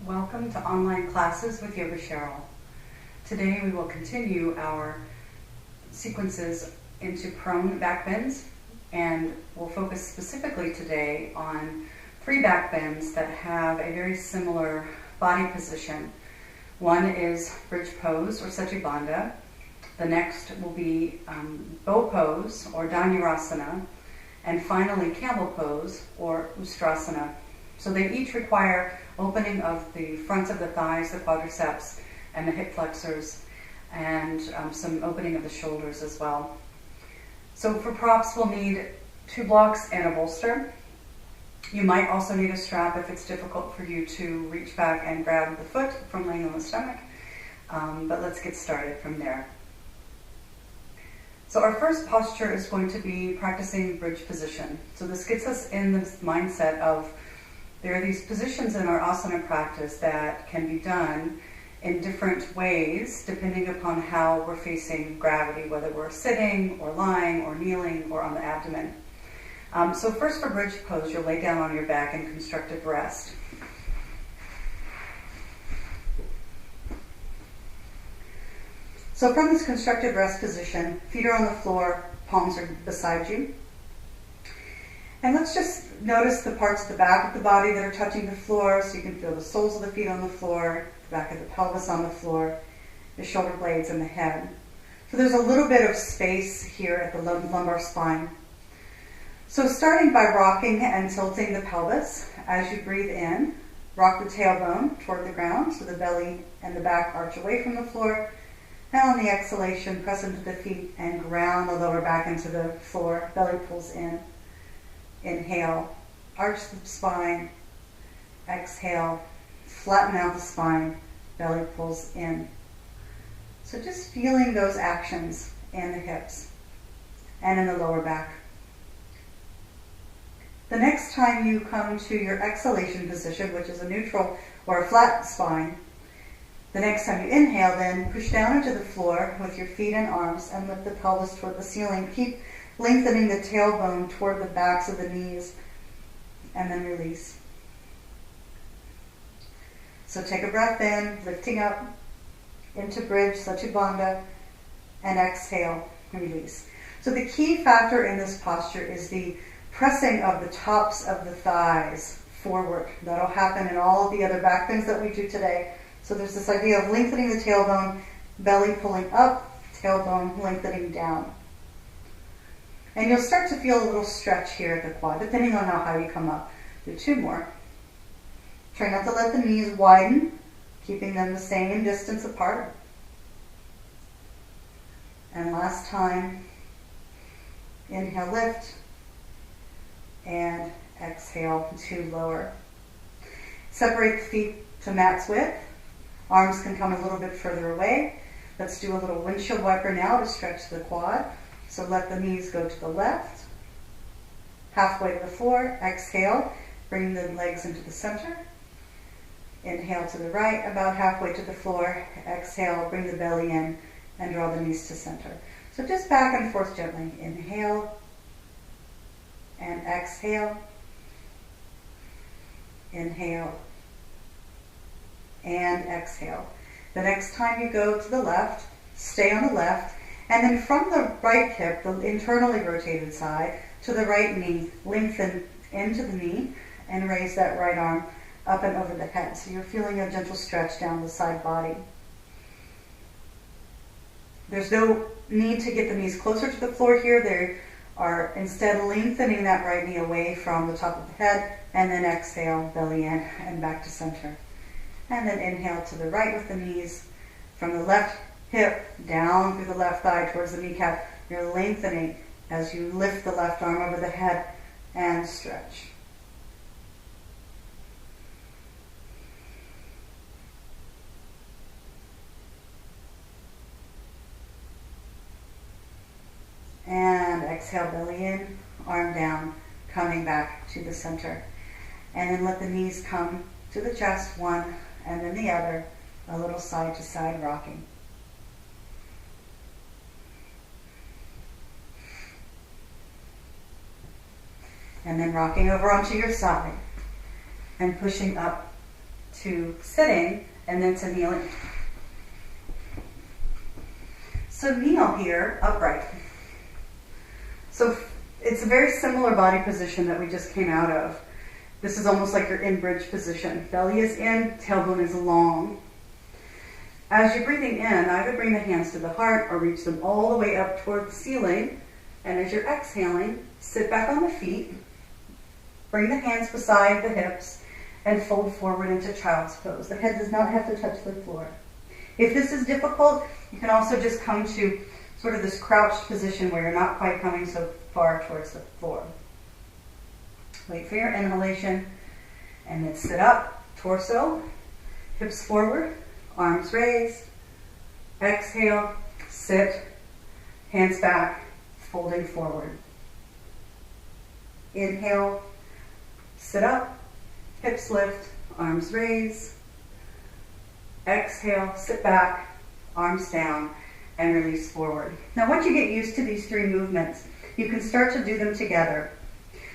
Welcome to Online Classes with Yoga Cheryl. Today we will continue our sequences into prone back bends, and we'll focus specifically today on 3 back bends that have a very similar body position. One is bridge pose or setu bandha. The next will be bow pose or dhanurasana, and finally camel pose or ustrasana. So they each require opening of the fronts of the thighs, the quadriceps, and the hip flexors, and some opening of the shoulders as well. So for props, we'll need 2 blocks and a bolster. You might also need a strap if it's difficult for you to reach back and grab the foot from laying on the stomach. But let's get started from there. So our first posture is going to be practicing bridge position. So this gets us in the mindset of there are these positions in our asana practice that can be done in different ways depending upon how we're facing gravity, whether we're sitting or lying or kneeling or on the abdomen. So first for bridge pose, you'll lay down on your back in constructive rest. So from this constructive rest position, feet are on the floor, palms are beside you. And let's just notice the parts of the back of the body that are touching the floor, so you can feel the soles of the feet on the floor, the back of the pelvis on the floor, the shoulder blades and the head. So there's a little bit of space here at the lumbar spine. So starting by rocking and tilting the pelvis as you breathe in, rock the tailbone toward the ground so the belly and the back arch away from the floor. And on the exhalation, press into the feet and ground the lower back into the floor, belly pulls in. Inhale, arch the spine. Exhale, flatten out the spine, belly pulls in. So just feeling those actions in the hips and in the lower back. The next time you come to your exhalation position, which is a neutral or a flat spine, the next time you inhale, then push down into the floor with your feet and arms and lift the pelvis toward the ceiling. Keep lengthening the tailbone toward the backs of the knees, and then release. So take a breath in, lifting up into bridge, setu bandha, and exhale, release. So the key factor in this posture is the pressing of the tops of the thighs forward. That'll happen in all of the other back bends that we do today. So there's this idea of lengthening the tailbone, belly pulling up, tailbone lengthening down. And you'll start to feel a little stretch here at the quad, depending on how high you come up. Do 2 more. Try not to let the knees widen, keeping them the same distance apart. And last time, inhale, lift, and exhale to lower. Separate the feet to mat's width. Arms can come a little bit further away. Let's do a little windshield wiper now to stretch the quad. So let the knees go to the left, halfway to the floor. Exhale, bring the legs into the center. Inhale to the right, about halfway to the floor. Exhale, bring the belly in and draw the knees to center. So just back and forth gently. Inhale and exhale. Inhale and exhale. The next time you go to the left, stay on the left. And then from the right hip, the internally rotated side, to the right knee, lengthen into the knee and raise that right arm up and over the head. So you're feeling a gentle stretch down the side body. There's no need to get the knees closer to the floor here. They are instead lengthening that right knee away from the top of the head, and then exhale, belly in and back to center. And then inhale to the right with the knees from the left hip down through the left thigh towards the kneecap. You're lengthening as you lift the left arm over the head and stretch. And exhale, belly in, arm down, coming back to the center. And then let the knees come to the chest, one and then the other, a little side to side rocking. And then rocking over onto your side and pushing up to sitting, and then to kneeling. So kneel here, upright. So it's a very similar body position that we just came out of. This is almost like your in-bridge position. Belly is in, tailbone is long. As you're breathing in, I would bring the hands to the heart or reach them all the way up toward the ceiling. And as you're exhaling, sit back on the feet. Bring the hands beside the hips and fold forward into child's pose. The head does not have to touch the floor. If this is difficult, you can also just come to sort of this crouched position where you're not quite coming so far towards the floor. Wait for your inhalation, and then sit up, torso, hips forward, arms raised. Exhale, sit, hands back, folding forward. Inhale, sit up, hips lift, arms raised. Exhale, sit back, arms down, and release forward. Now once you get used to these three movements, you can start to do them together.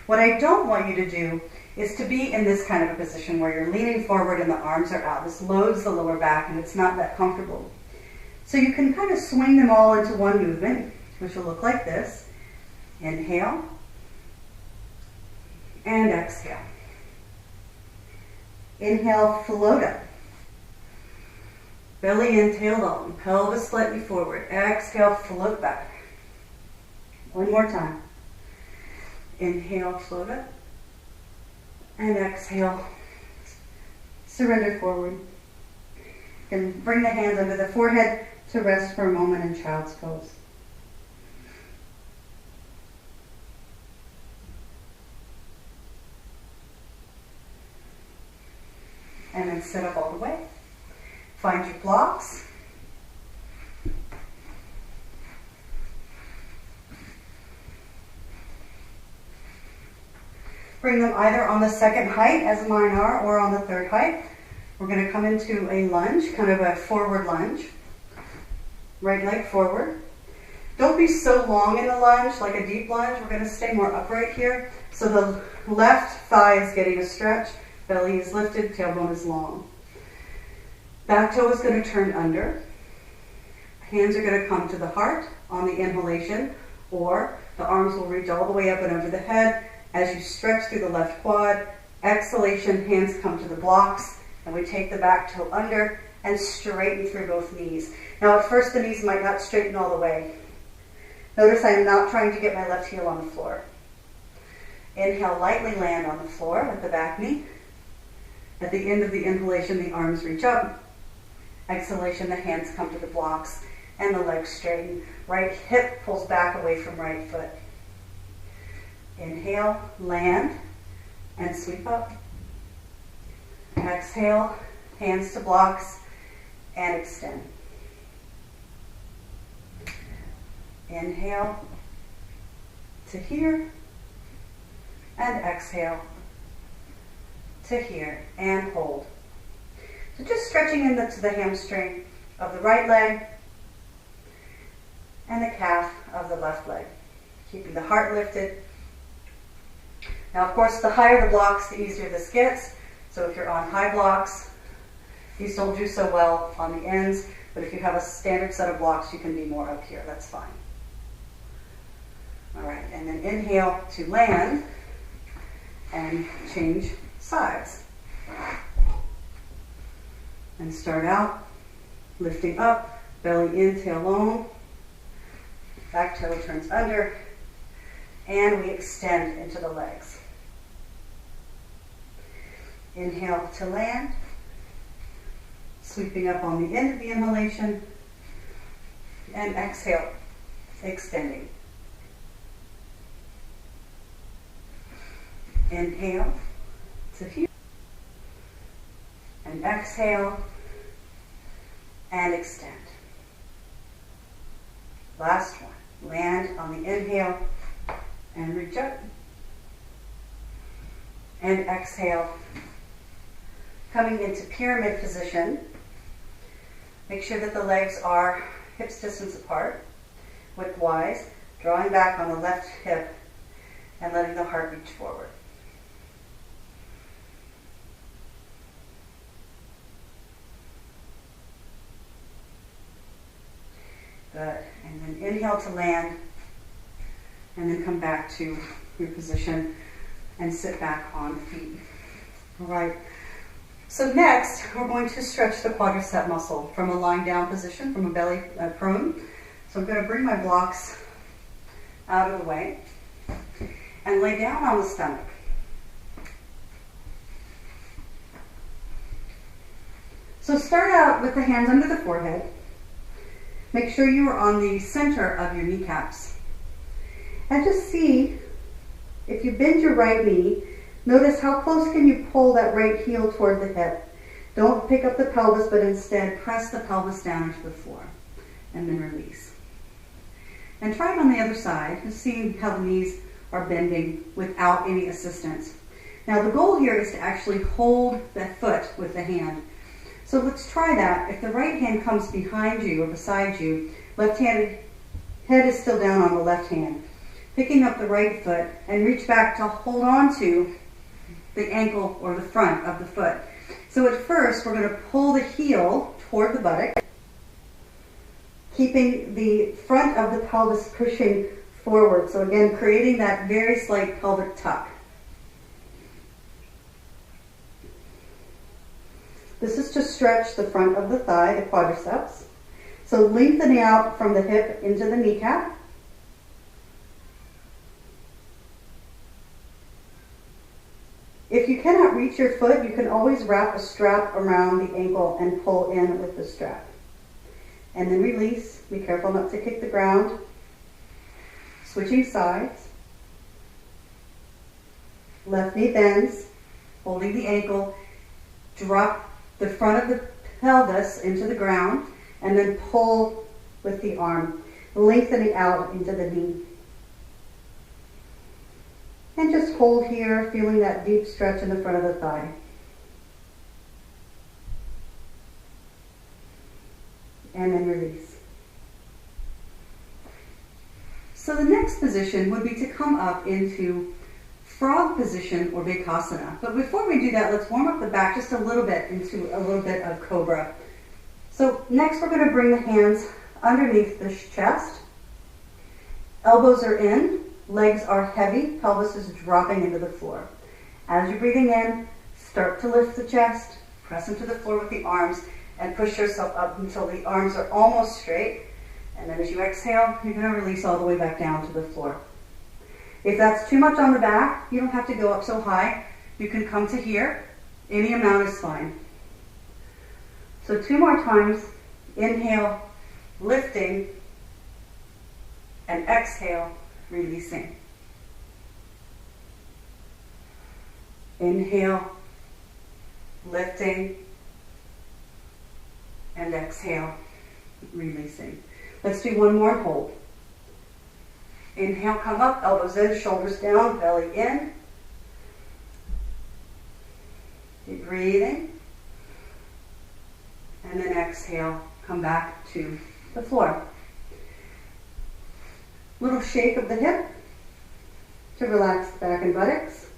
What I don't want you to do is to be in this kind of a position where you're leaning forward and the arms are out. This loads the lower back and it's not that comfortable. So you can kind of swing them all into one movement, which will look like this. Inhale and exhale. Inhale, float up. Belly in, tail long, pelvis slightly forward. Exhale, float back. One more time. Inhale, float up. And exhale, surrender forward. And bring the hands under the forehead to rest for a moment in child's pose. And then sit up all the way. Find your blocks. Bring them either on the second height, as mine are, or on the third height. We're going to come into a lunge, kind of a forward lunge. Right leg forward. Don't be so long in the lunge, like a deep lunge. We're going to stay more upright here. So the left thigh is getting a stretch. Belly is lifted, tailbone is long. Back toe is going to turn under. Hands are going to come to the heart on the inhalation, or the arms will reach all the way up and over the head. As you stretch through the left quad, exhalation, hands come to the blocks, and we take the back toe under and straighten through both knees. Now at first the knees might not straighten all the way. Notice I am not trying to get my left heel on the floor. Inhale, lightly land on the floor with the back knee. At the end of the inhalation, the arms reach up. Exhalation, the hands come to the blocks and the legs straighten. Right hip pulls back away from right foot. Inhale, land, and sweep up. Exhale, hands to blocks, and extend. Inhale to here, and exhale to here, and hold. So just stretching into the hamstring of the right leg and the calf of the left leg. Keeping the heart lifted. Now, of course, the higher the blocks, the easier this gets. So if you're on high blocks, these don't do so well on the ends, but if you have a standard set of blocks, you can be more up here. That's fine. All right, and then inhale to land and change sides. And start out, lifting up, belly in, tail long, back toe turns under, and we extend into the legs. Inhale to land, sweeping up on the end of the inhalation, and exhale, extending. Inhale to here, and exhale, and extend. Last one, land on the inhale, and reach up, and exhale. Coming into pyramid position, make sure that the legs are hips distance apart, widthwise, drawing back on the left hip, and letting the heart reach forward. Good. And then inhale to land, and then come back to your position and sit back on feet. All right. So next, we're going to stretch the quadricep muscle from a lying down position, from a belly prone. So I'm going to bring my blocks out of the way and lay down on the stomach. So start out with the hands under the forehead. Make sure you are on the center of your kneecaps. And just see, if you bend your right knee, notice how close can you pull that right heel toward the hip. Don't pick up the pelvis, but instead press the pelvis down into the floor. And then release. And try it on the other side, just seeing how the knees are bending without any assistance. Now the goal here is to actually hold the foot with the hand. So let's try that. If the right hand comes behind you or beside you, left-handed head is still down on the left hand. Picking up the right foot and reach back to hold on to the ankle or the front of the foot. So at first we're going to pull the heel toward the buttock, keeping the front of the pelvis pushing forward. So again, creating that very slight pelvic tuck. This is to stretch the front of the thigh, the quadriceps. So lengthening out from the hip into the kneecap. If you cannot reach your foot, you can always wrap a strap around the ankle and pull in with the strap. And then release. Be careful not to kick the ground. Switching sides. Left knee bends, holding the ankle. Drop the front of the pelvis into the ground, and then pull with the arm, lengthening out into the knee. And just hold here, feeling that deep stretch in the front of the thigh. And then release. So the next position would be to come up into frog position or Bakasana. But before we do that, let's warm up the back just a little bit into a little bit of Cobra. So next we're going to bring the hands underneath the chest. Elbows are in, legs are heavy, pelvis is dropping into the floor. As you're breathing in, start to lift the chest, press into the floor with the arms, and push yourself up until the arms are almost straight. And then as you exhale, you're going to release all the way back down to the floor. If that's too much on the back, you don't have to go up so high. You can come to here. Any amount is fine. So 2 more times. Inhale, lifting, and exhale, releasing. Inhale, lifting, and exhale, releasing. Let's do 1 more and hold. Inhale, come up, elbows in, shoulders down, belly in. Keep breathing. And then exhale, come back to the floor. Little shake of the hip to relax the back and buttocks.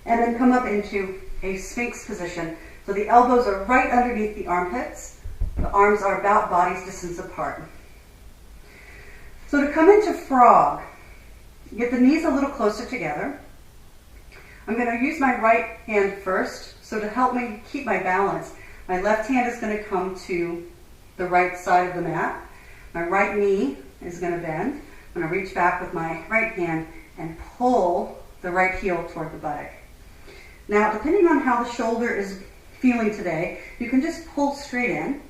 And then come up into a Sphinx position. So the elbows are right underneath the armpits. The arms are about body's distance apart. So to come into frog, get the knees a little closer together. I'm going to use my right hand first. So to help me keep my balance, my left hand is going to come to the right side of the mat. My right knee is going to bend. I'm going to reach back with my right hand and pull the right heel toward the buttock. Now, depending on how the shoulder is feeling today, you can just pull straight in.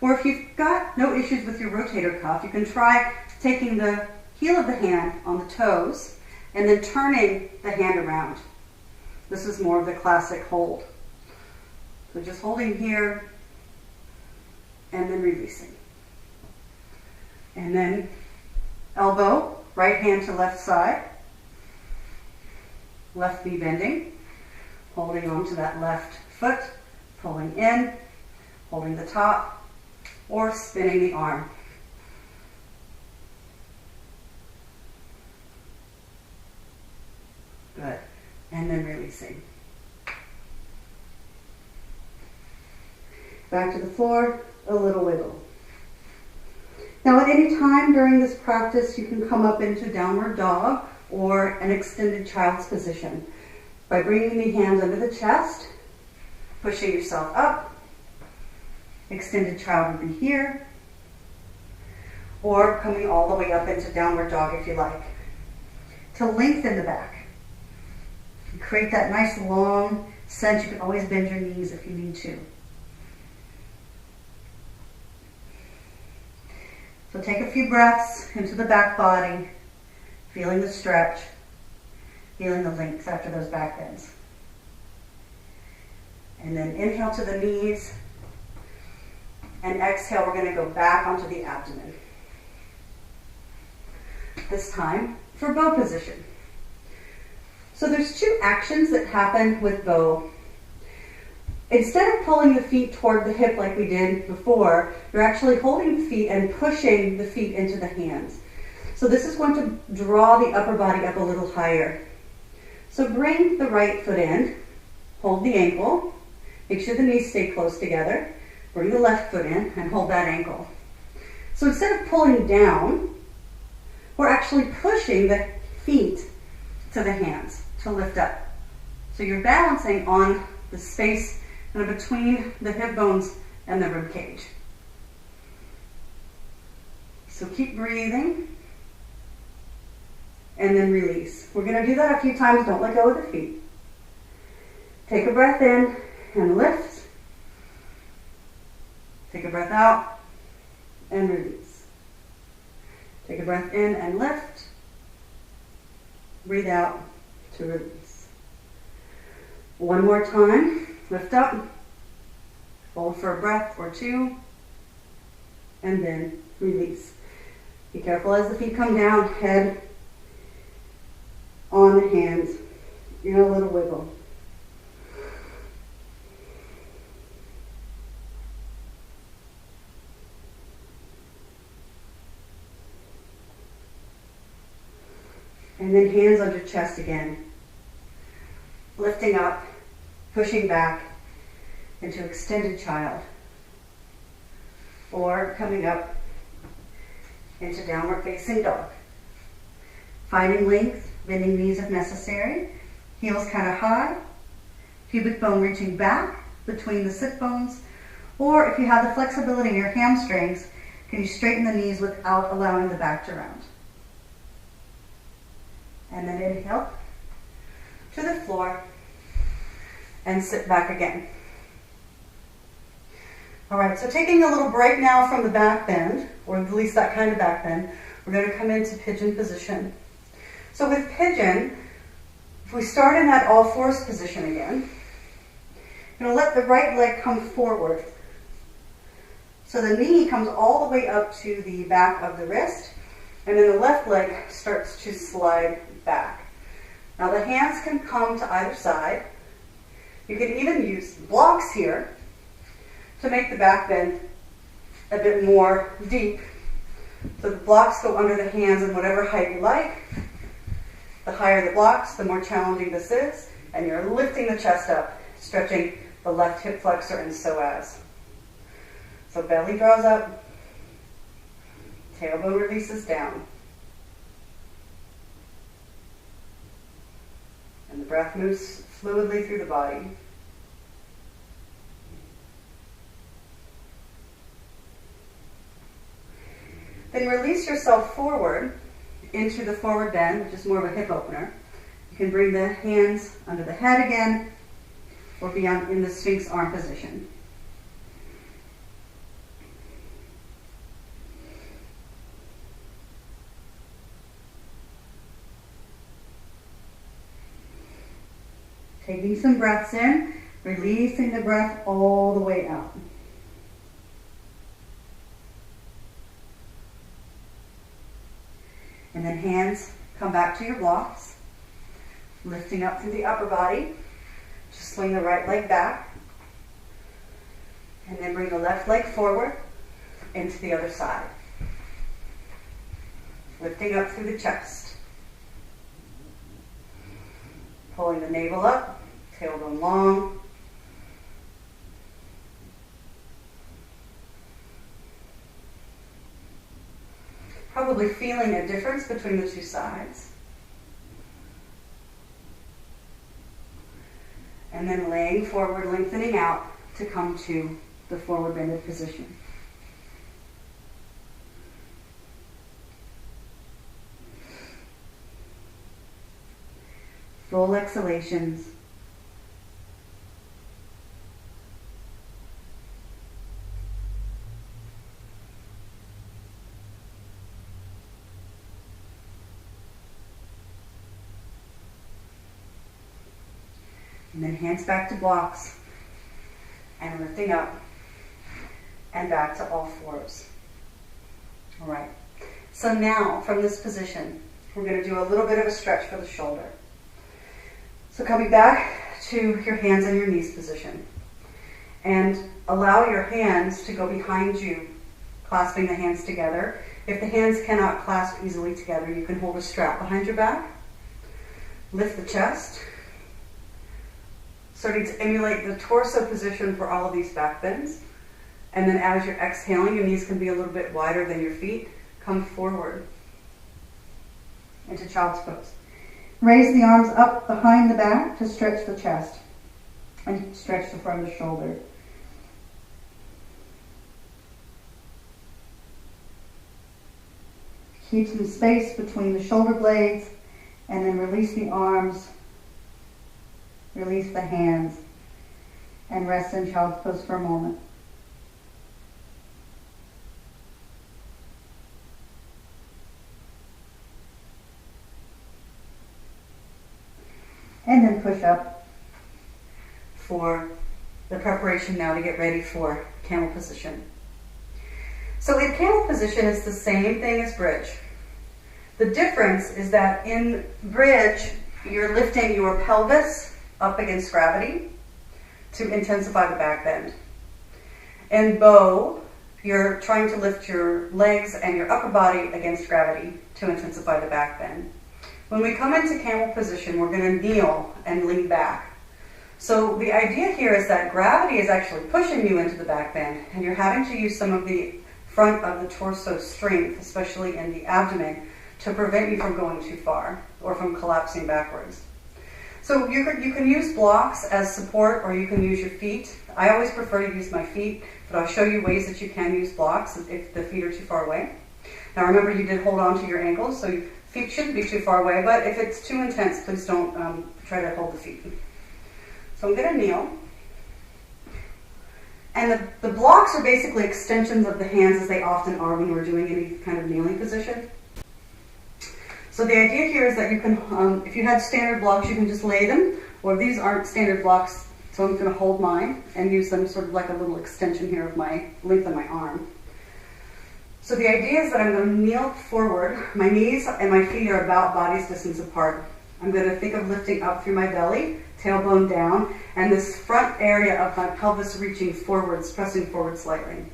Or if you've got no issues with your rotator cuff, you can try taking the heel of the hand on the toes and then turning the hand around. This is more of the classic hold. So just holding here and then releasing. And then elbow, right hand to left side, left knee bending, holding on to that left foot, pulling in, holding the top, or spinning the arm. Good. And then releasing. Back to the floor, a little wiggle. Now at any time during this practice, you can come up into downward dog or an extended child's position by bringing the hands under the chest, pushing yourself up. Extended child would be here, or coming all the way up into downward dog if you like, to lengthen the back. Create that nice long sense. You can always bend your knees if you need to. So take a few breaths into the back body, feeling the stretch, feeling the length after those back bends. And then inhale to the knees, and exhale, we're going to go back onto the abdomen. This time for bow position. So there's two actions that happen with bow. Instead of pulling the feet toward the hip like we did before, you're actually holding the feet and pushing the feet into the hands. So this is going to draw the upper body up a little higher. So bring the right foot in, hold the ankle, make sure the knees stay close together, bring the left foot in and hold that ankle. So instead of pulling down, we're actually pushing the feet to the hands to lift up. So you're balancing on the space between the hip bones and the rib cage. So keep breathing and then release. We're going to do that a few times. Don't let go of the feet. Take a breath in and lift. Take a breath out and release. Take a breath in and lift. Breathe out to release. One more time. Lift up, hold for a breath or two, and then release. Be careful as the feet come down, head on the hands, and a little wiggle. And then hands under chest again, lifting up, pushing back into extended child, or coming up into downward facing dog. Finding length, bending knees if necessary, heels kind of high, pubic bone reaching back between the sit bones, or if you have the flexibility in your hamstrings, can you straighten the knees without allowing the back to round. And then inhale to the floor, and sit back again. All right, so taking a little break now from the back bend, or at least that kind of back bend, we're going to come into pigeon position. So with pigeon, if we start in that all fours position again, you're going to let the right leg come forward. So the knee comes all the way up to the back of the wrist, and then the left leg starts to slide back. Now the hands can come to either side. You can even use blocks here to make the back bend a bit more deep. So the blocks go under the hands in whatever height you like. The higher the blocks, the more challenging this is. And you're lifting the chest up, stretching the left hip flexor and psoas. So belly draws up, tailbone releases down. And the breath moves fluidly through the body. Then release yourself forward into the forward bend, which is more of a hip opener. You can bring the hands under the head again, or be in the Sphinx arm position. Taking some breaths in, releasing the breath all the way out. And then hands come back to your blocks, lifting up through the upper body. Just swing the right leg back. And then bring the left leg forward into the other side. Lifting up through the chest. Pulling the navel up, tailbone long. probably feeling a difference between the two sides. And then laying forward, lengthening out to come to the forward bended position. Full exhalations. And then hands back to blocks and lifting up and back to all fours. All right. So now from this position, we're going to do a little bit of a stretch for the shoulder. So coming back to your hands and your knees position, and allow your hands to go behind you, clasping the hands together. If the hands cannot clasp easily together, you can hold a strap behind your back. Lift the chest, starting to emulate the torso position for all of these back bends. And then as you're exhaling, your knees can be a little bit wider than your feet. Come forward into child's pose. Raise the arms up behind the back to stretch the chest and stretch the front of the shoulder. Keep some space between the shoulder blades, and then release the arms, release the hands, and rest in child's pose for a moment. And then push up for the preparation now to get ready for camel position. So in camel position, it's the same thing as bridge. The difference is that in bridge, you're lifting your pelvis up against gravity to intensify the back bend. In bow, you're trying to lift your legs and your upper body against gravity to intensify the back bend. When we come into camel position, we're going to kneel and lean back. So the idea here is that gravity is actually pushing you into the back bend, and you're having to use some of the front of the torso strength, especially in the abdomen, to prevent you from going too far or from collapsing backwards. So you can use blocks as support, or you can use your feet. I always prefer to use my feet, but I'll show you ways that you can use blocks if the feet are too far away. Now remember, you did hold on to your ankles, so feet shouldn't be too far away, but if it's too intense, please don't try to hold the feet. So I'm going to kneel. And the blocks are basically extensions of the hands, as they often are when we're doing any kind of kneeling position. So the idea here is that you can, if you had standard blocks, you can just lay them, or these aren't standard blocks, so I'm going to hold mine and use them sort of like a little extension here of my length of my arm. So the idea is that I'm going to kneel forward. My knees and my feet are about body's distance apart. I'm going to think of lifting up through my belly, tailbone down, and this front area of my pelvis reaching forwards, pressing forward slightly.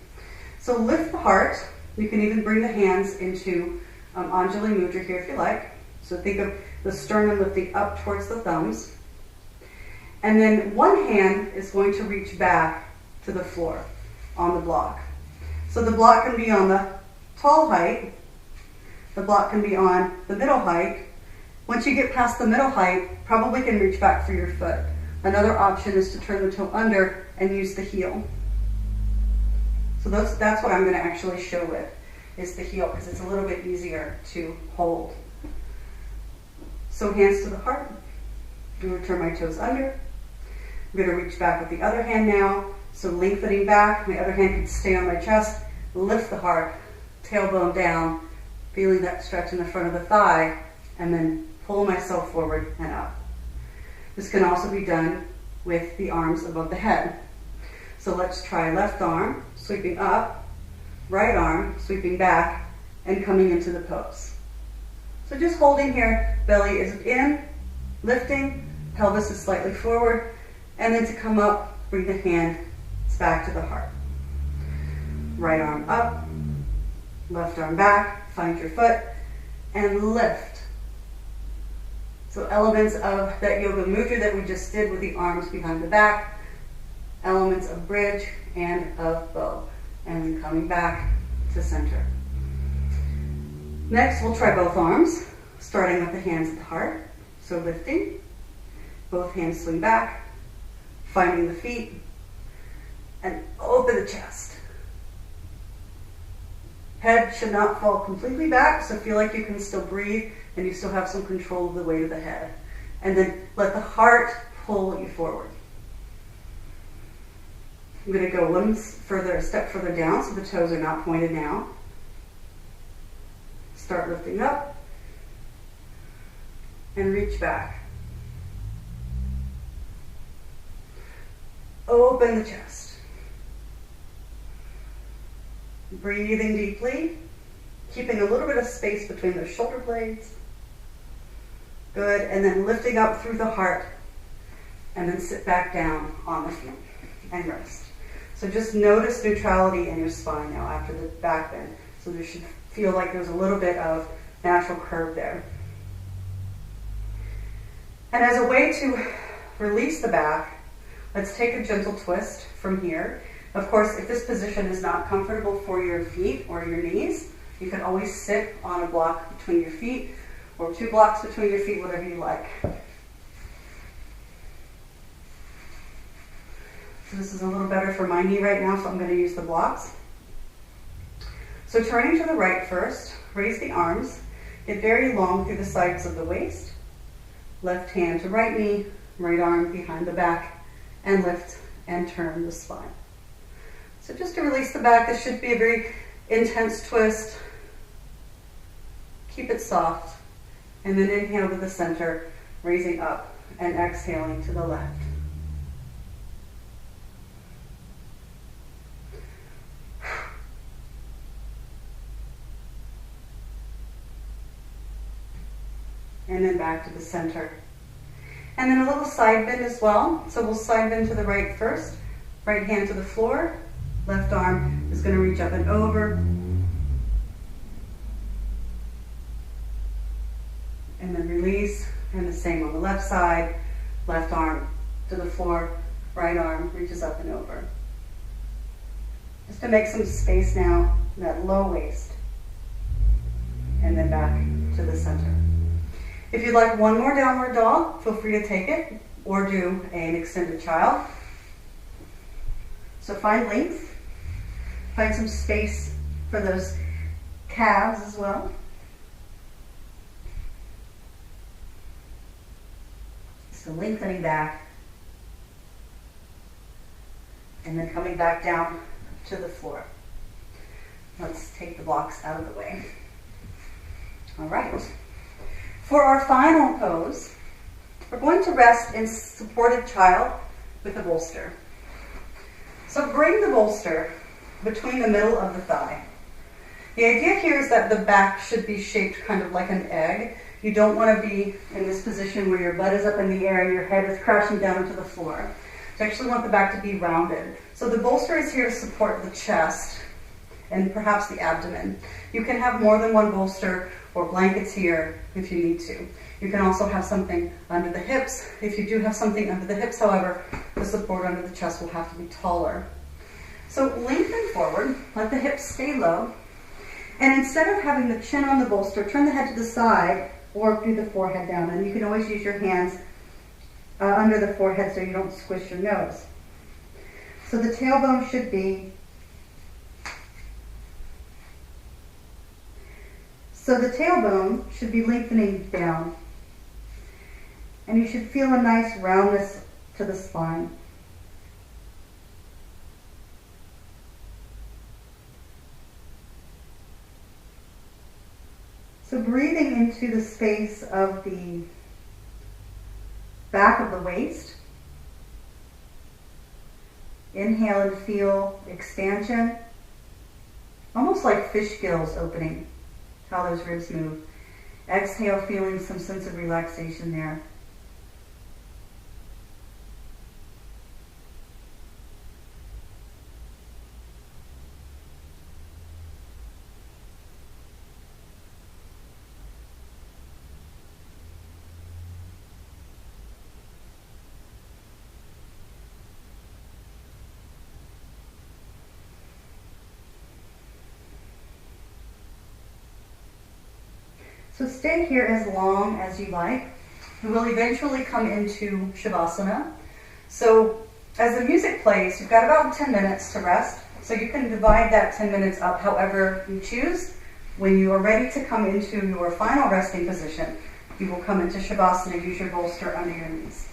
So lift the heart. You can even bring the hands into Anjali Mudra here if you like. So think of the sternum lifting up towards the thumbs. And then one hand is going to reach back to the floor on the block. So the block can be on the tall height, the block can be on the middle height. Once you get past the middle height, probably can reach back for your foot. Another option is to turn the toe under and use the heel. So that's what I'm going to actually show with, is the heel, because it's a little bit easier to hold. So hands to the heart. I'm going to turn my toes under. I'm going to reach back with the other hand now. So lengthening back, my other hand can stay on my chest. Lift the heart, tailbone down, feeling that stretch in the front of the thigh, and then pull myself forward and up. This can also be done with the arms above the head. So let's try left arm, sweeping up, right arm, sweeping back, and coming into the pose. So just holding here, belly is in, lifting, pelvis is slightly forward, and then to come up, bring the hand back to the heart. Right arm up, left arm back, find your foot, and lift. So elements of that yoga mudra that we just did with the arms behind the back, elements of bridge and of bow, and then coming back to center. Next, we'll try both arms, starting with the hands at the heart. So lifting, both hands swing back, finding the feet, and open the chest. Head should not fall completely back, so feel like you can still breathe and you still have some control of the weight of the head. And then let the heart pull you forward. I'm going to go a step further down so the toes are not pointed now. Start lifting up and reach back. Open the chest. Breathing deeply, keeping a little bit of space between those shoulder blades. Good, and then lifting up through the heart, and then sit back down on the feet and rest. So just notice neutrality in your spine now after the back bend. So there should feel like there's a little bit of natural curve there. And as a way to release the back, let's take a gentle twist from here. Of course, if this position is not comfortable for your feet or your knees, you can always sit on a block between your feet or 2 blocks between your feet, whatever you like. So this is a little better for my knee right now, so I'm going to use the blocks. So turning to the right first, raise the arms, get very long through the sides of the waist. Left hand to right knee, right arm behind the back, and lift and turn the spine. So just to release the back, this should be a very intense twist. Keep it soft. And then inhale to the center, raising up, and exhaling to the left. And then back to the center. And then a little side bend as well. So we'll side bend to the right first. Right hand to the floor. Left arm is going to reach up and over. And then release. And the same on the left side. Left arm to the floor. Right arm reaches up and over. Just to make some space now in that low waist. And then back to the center. If you'd like one more downward dog, feel free to take it or do an extended child. So find length, find some space for those calves as well. So lengthening back and then coming back down to the floor. Let's take the blocks out of the way. All right. For our final pose, we're going to rest in supported child with a bolster. So bring the bolster between the middle of the thigh. The idea here is that the back should be shaped kind of like an egg. You don't want to be in this position where your butt is up in the air and your head is crashing down into the floor. You actually want the back to be rounded. So the bolster is here to support the chest and perhaps the abdomen. You can have more than one bolster or blankets here if you need to. You can also have something under the hips. If you do have something under the hips, however, the support under the chest will have to be taller. So lengthen forward, let the hips stay low, and instead of having the chin on the bolster, turn the head to the side or do the forehead down. And you can always use your hands under the forehead so you don't squish your nose. So the tailbone should be lengthening down. And you should feel a nice roundness to the spine. So breathing into the space of the back of the waist. Inhale and feel expansion, almost like fish gills opening, how those ribs move. Exhale, feeling some sense of relaxation there. So stay here as long as you like. We will eventually come into Shavasana. So as the music plays, you've got about 10 minutes to rest. So you can divide that 10 minutes up however you choose. When you are ready to come into your final resting position, you will come into Shavasana. Use your bolster under your knees.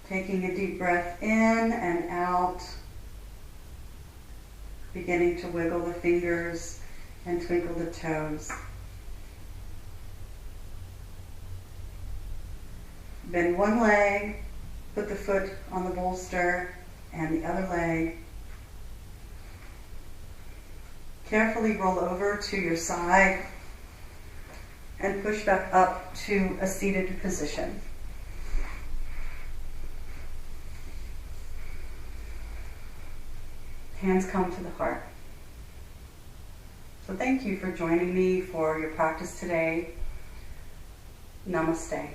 Taking a deep breath in and out, beginning to wiggle the fingers and twinkle the toes. Bend one leg, put the foot on the bolster and the other leg. Carefully roll over to your side and push back up to a seated position. Hands come to the heart. So thank you for joining me for your practice today. Namaste.